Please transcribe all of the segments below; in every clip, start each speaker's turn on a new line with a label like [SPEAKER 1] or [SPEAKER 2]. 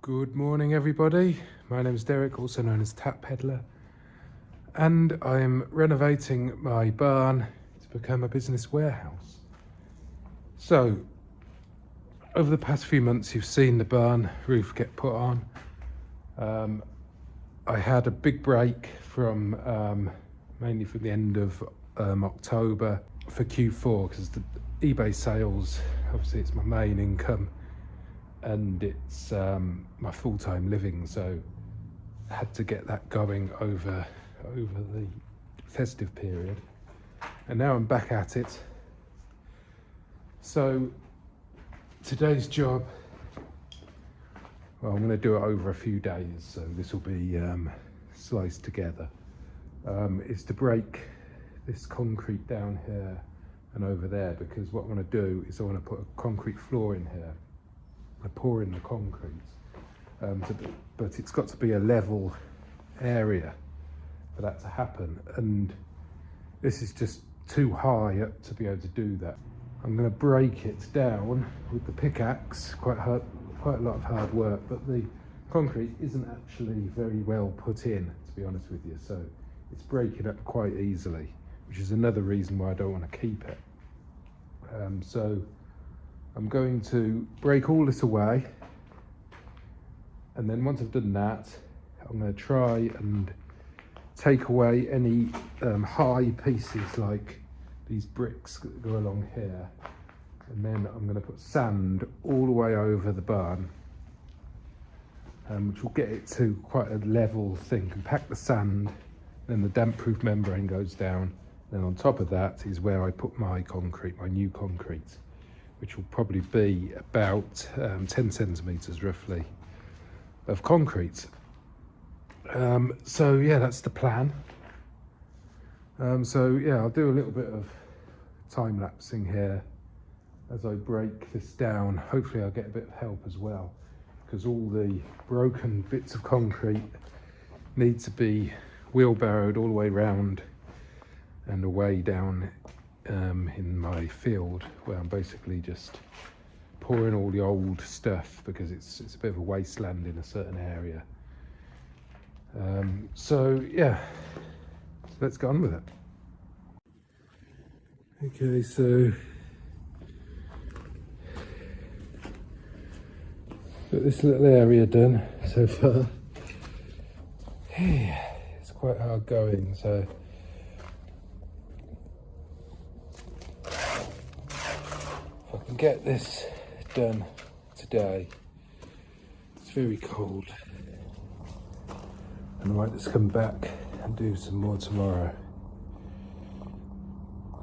[SPEAKER 1] Good morning everybody, my name is Derek, also known as Tap Peddler, and I'm renovating my barn to become a business warehouse. So, over the past few months you've seen the barn roof get put on. I had a big break from mainly from the end of October for Q4 because the eBay sales, obviously it's my main income and it's my full-time living, so I had to get that going over the festive period, and now I'm back at it. So today's job, well, I'm going to do it over a few days, so this will be sliced together, is to break this concrete down here and over there, because what I want to do is I want to put a concrete floor in here. I pour in the concrete, but it's got to be a level area for that to happen, and this is just too high up to be able to do that. I'm going to break it down with the pickaxe, quite a lot of hard work, but the concrete isn't actually very well put in, to be honest with you, so it's breaking up quite easily, which is another reason why I don't want to keep it. So I'm going to break all this away, and then once I've done that, I'm going to try and take away any high pieces like these bricks that go along here, and then I'm going to put sand all the way over the barn, which will get it to quite a level thing. Compact the sand, then the damp-proof membrane goes down, then on top of that is where I put my concrete, my new concrete, which will probably be about 10 centimetres roughly of concrete. So yeah, that's the plan. So yeah, I'll do a little bit of time lapsing here as I break this down. Hopefully I'll get a bit of help as well, because all the broken bits of concrete need to be wheelbarrowed all the way round and away down in my field, where I'm basically just pouring all the old stuff because it's a bit of a wasteland in a certain area. So yeah, let's get on with it. Okay, so got this little area done so far. It's quite hard going, so if I can get this done today. It's very cold, and I might just come back and do some more tomorrow.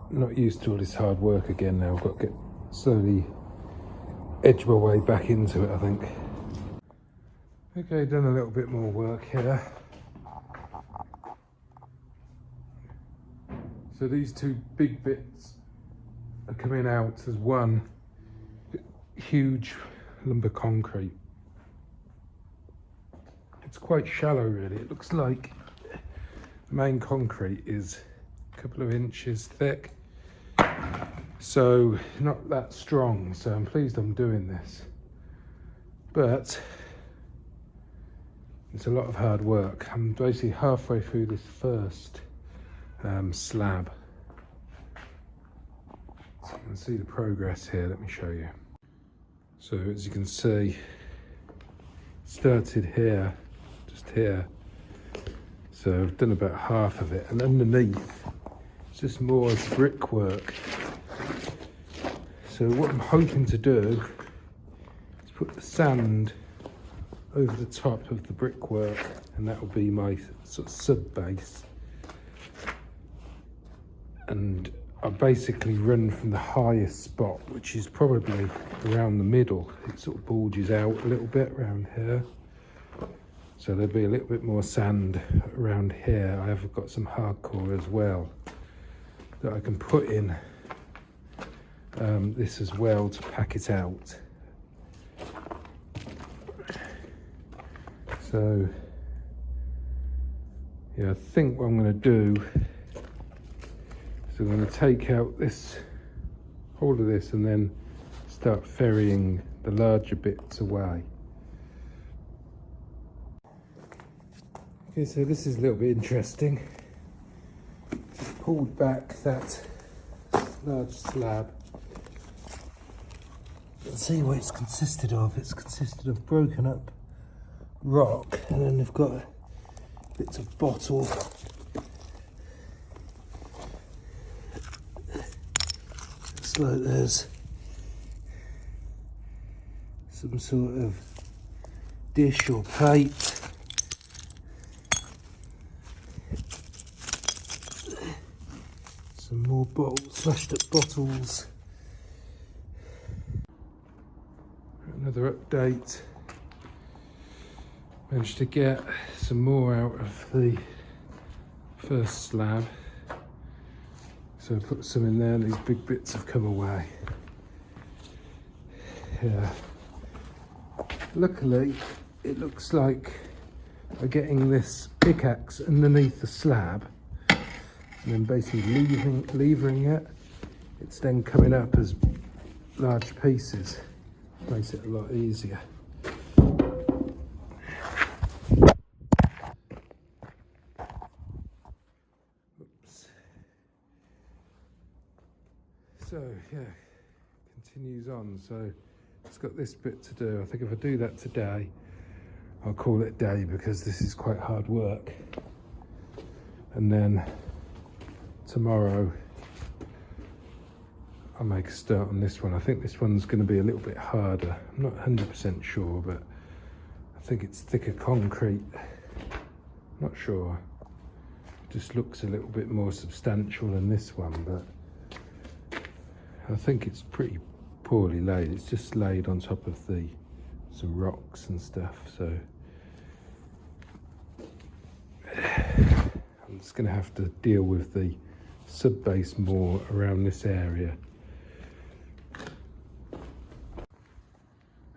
[SPEAKER 1] I'm not used to all this hard work again now. I've got to get slowly edge my way back into it, I think. Okay, done a little bit more work here. So these two big bits are coming out as one huge lump of concrete. It's quite shallow really. It looks like the main concrete is a couple of inches thick, so not that strong, so I'm pleased I'm doing this, but it's a lot of hard work. I'm basically halfway through this first slab, so you can see the progress here. Let me show you. So as you can see, started here, just here, so I've done about half of it, and underneath it's just more brickwork. So what I'm hoping to do is put the sand over the top of the brickwork, and that will be my sort of sub base, and I basically run from the highest spot, which is probably around the middle. It sort of bulges out a little bit around here, so there'll be a little bit more sand around here. I have got some hardcore as well that I can put in this as well to pack it out. So yeah, I think what I'm going to do, so I'm going to take out this, all of this, and then start ferrying the larger bits away. Okay, so this is a little bit interesting. Just pulled back that large slab. Let's see what it's consisted of. It's consisted of broken up rock, and then they've got bits of bottle. It's like there's some sort of dish or plate. Some more bottles, smashed up bottles. Another update. Managed to get some more out of the first slab. So I put some in there and these big bits have come away. Yeah. Luckily, it looks like we're getting this pickaxe underneath the slab and then basically levering it. It's then coming up as large pieces. Makes it a lot easier. Oops. So yeah, continues on. So it's got this bit to do. I think if I do that today, I'll call it a day because this is quite hard work. And then tomorrow I'll make a start on this one. I think this one's going to be a little bit harder. I'm not 100% sure, but I think it's thicker concrete. Not sure. Just looks a little bit more substantial than this one, but I think it's pretty poorly laid. It's just laid on top of some rocks and stuff. So I'm just going to have to deal with the sub base more around this area.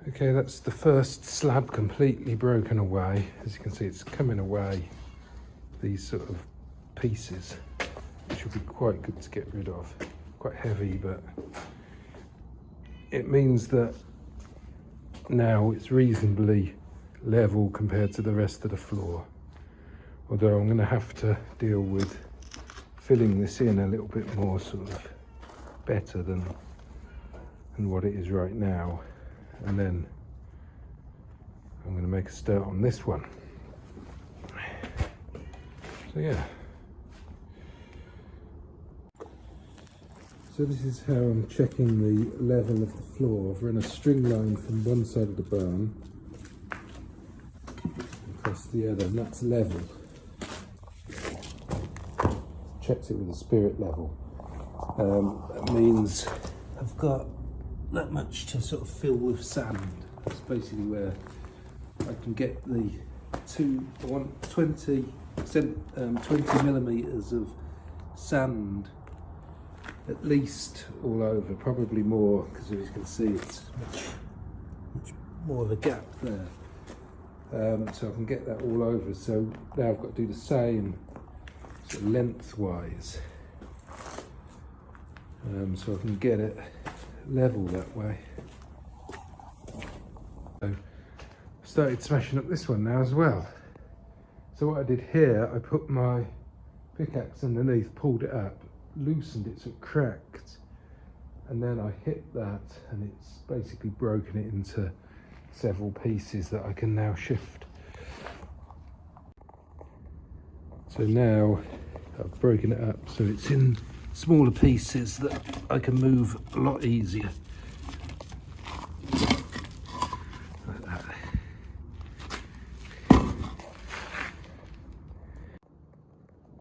[SPEAKER 1] Okay, that's the first slab completely broken away. As you can see, it's coming away, these sort of pieces, which will be quite good to get rid of. Quite heavy, but it means that now it's reasonably level compared to the rest of the floor. Although I'm going to have to deal with filling this in a little bit more sort of better than what it is right now. And then I'm going to make a start on this one. So yeah. So this is how I'm checking the level of the floor. I've run a string line from one side of the barn across the other, and that's level. Checked it with a spirit level. That means I've got that much to sort of fill with sand. That's basically where I can get the 20 millimeters of sand at least all over, probably more, because as you can see it's much more of a gap there. So I can get that all over. So now I've got to do the same sort of lengthwise, so I can get it level that way. So I started smashing up this one now as well. So what I did here, I put my pickaxe underneath, pulled it up, loosened it so it cracked, and then I hit that and it's basically broken it into several pieces that I can now shift. So now I've broken it up so it's in smaller pieces that I can move a lot easier. Like that.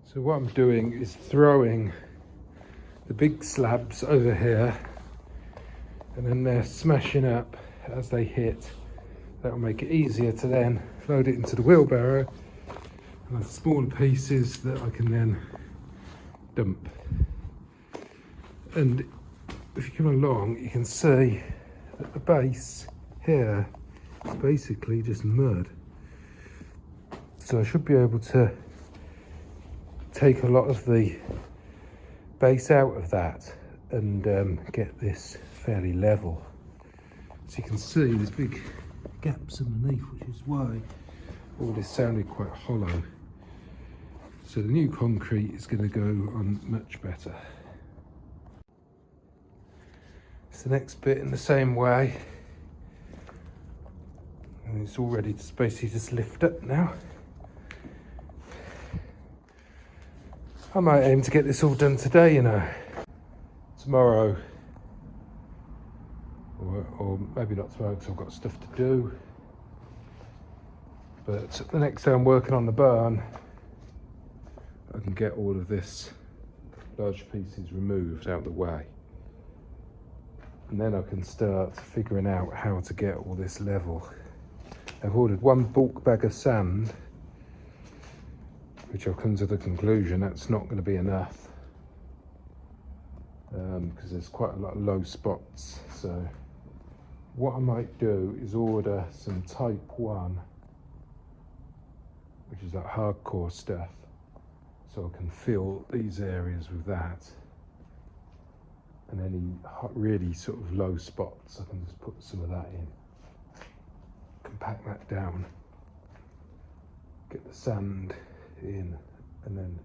[SPEAKER 1] So what I'm doing is throwing the big slabs over here, and then they're smashing up as they hit. That will make it easier to then load it into the wheelbarrow and have smaller pieces that I can then dump. And if you come along, you can see that the base here is basically just mud. So I should be able to take a lot of the base out of that and get this fairly level. So you can see there's big gaps underneath, which is why all this sounded quite hollow. So the new concrete is going to go on much better. It's the next bit in the same way. And it's all ready to basically just lift up now. I might aim to get this all done today, you know. Tomorrow, or maybe not tomorrow because I've got stuff to do. But the next day I'm working on the barn, I can get all of this large pieces removed out of the way. And then I can start figuring out how to get all this level. I've ordered 1 bulk bag of sand, which I've come to the conclusion that's not going to be enough. Because there's quite a lot of low spots. So what I might do is order some type 1, which is that hardcore stuff, so I can fill these areas with that, and any really sort of low spots I can just put some of that in, compact that down, get the sand in, and then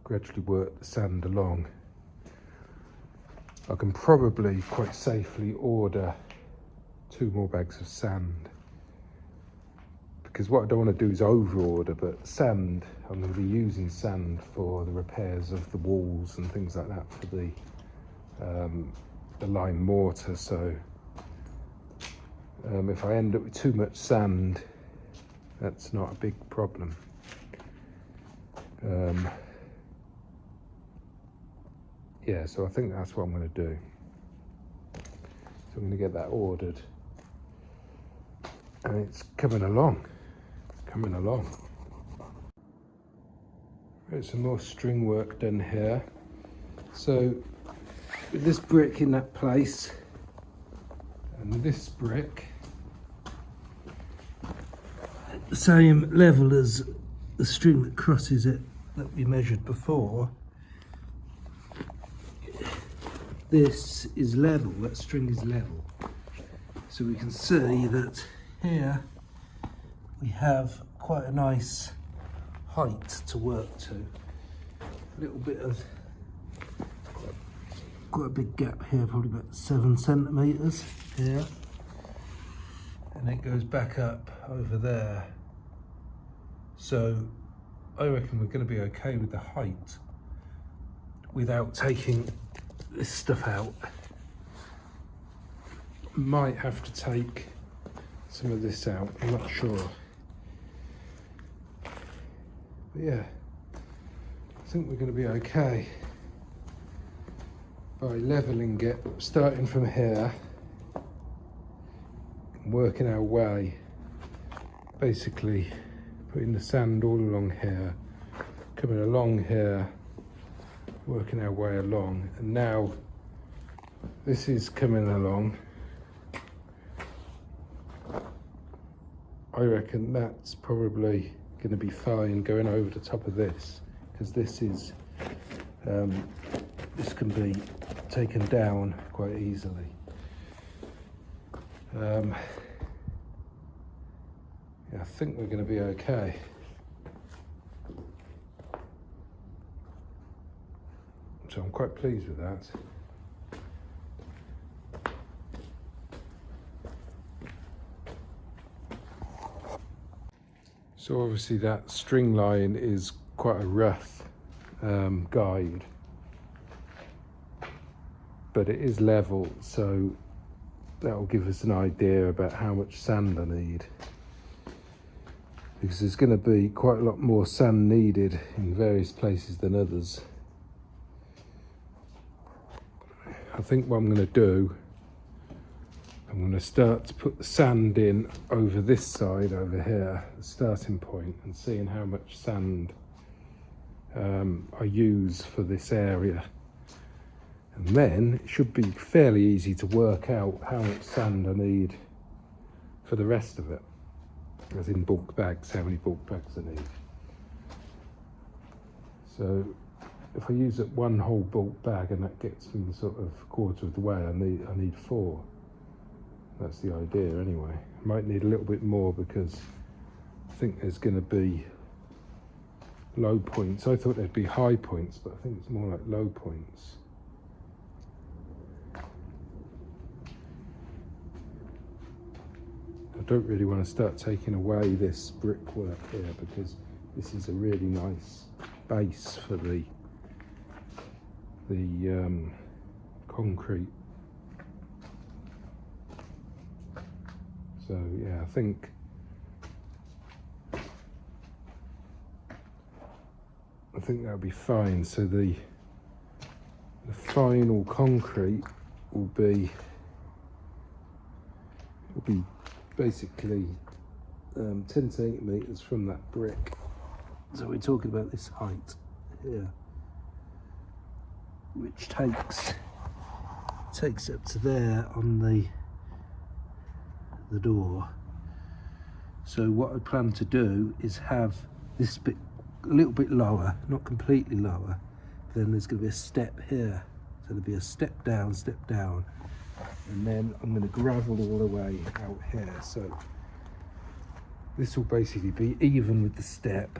[SPEAKER 1] gradually work the sand along. I can probably quite safely order 2 more bags of sand, because what I don't want to do is over order, but sand, I'm going to be using sand for the repairs of the walls and things like that for the lime mortar. So if I end up with too much sand, that's not a big problem. Yeah, so I think that's what I'm going to do. So I'm going to get that ordered, and it's coming along. There's some more string work done here. So with this brick in that place, and this brick at the same level as the string that crosses it that we measured before, this is level, that string is level. So we can see that here we have quite a nice height to work to. A little bit of, quite a big gap here, probably about 7 centimetres here. And it goes back up over there. So I reckon we're going to be okay with the height without taking this stuff out. Might have to take some of this out, I'm not sure. But yeah, I think we're going to be okay by levelling it, starting from here, and working our way, basically putting the sand all along here, coming along here, working our way along, and now this is coming along. I reckon that's probably going to be fine going over the top of this, because this is this can be taken down quite easily. Yeah, I think we're going to be okay. So I'm quite pleased with that. So obviously that string line is quite a rough guide, but it is level, so that will give us an idea about how much sand I need, because there's going to be quite a lot more sand needed in various places than others. I think what I'm going to do, I'm going to start to put the sand in over this side over here, the starting point, and seeing how much sand I use for this area. And then it should be fairly easy to work out how much sand I need for the rest of it, as in bulk bags, how many bulk bags I need. So if I use up 1 whole bulk bag and that gets me sort of a quarter of the way, I need 4. That's the idea anyway. I might need a little bit more because I think there's going to be low points. I thought there'd be high points, but I think it's more like low points. I don't really want to start taking away this brickwork here because this is a really nice base for the concrete. So yeah, I think that'll be fine. So the final concrete will be basically 10 centimeters from that brick. So we're talking about this height here, which takes up to there on the door. So what I plan to do is have this bit a little bit lower, not completely lower. Then there's going to be a step here, so there'll be a step down, and then I'm going to gravel all the way out here. So this will basically be even with the step,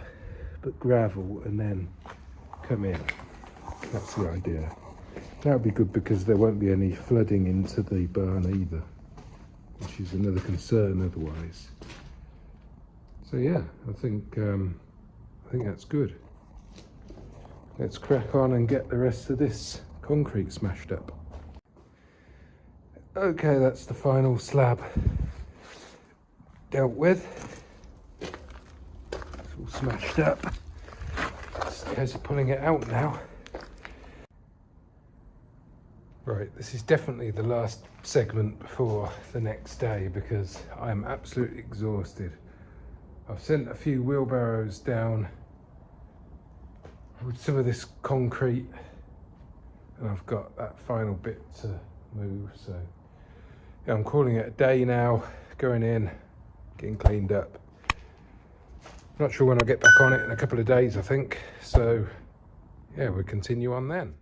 [SPEAKER 1] but gravel and then come in. That's the idea. That would be good because there won't be any flooding into the barn either, which is another concern otherwise. So yeah, I think that's good. Let's crack on and get the rest of this concrete smashed up. Okay, that's the final slab dealt with. It's all smashed up. Just a case of pulling it out now. Right, this is definitely the last segment before the next day because I'm absolutely exhausted. I've sent a few wheelbarrows down with some of this concrete and I've got that final bit to move, so yeah, I'm calling it a day now, going in, getting cleaned up. Not sure when I'll get back on it, in a couple of days I think, so yeah, we'll continue on then.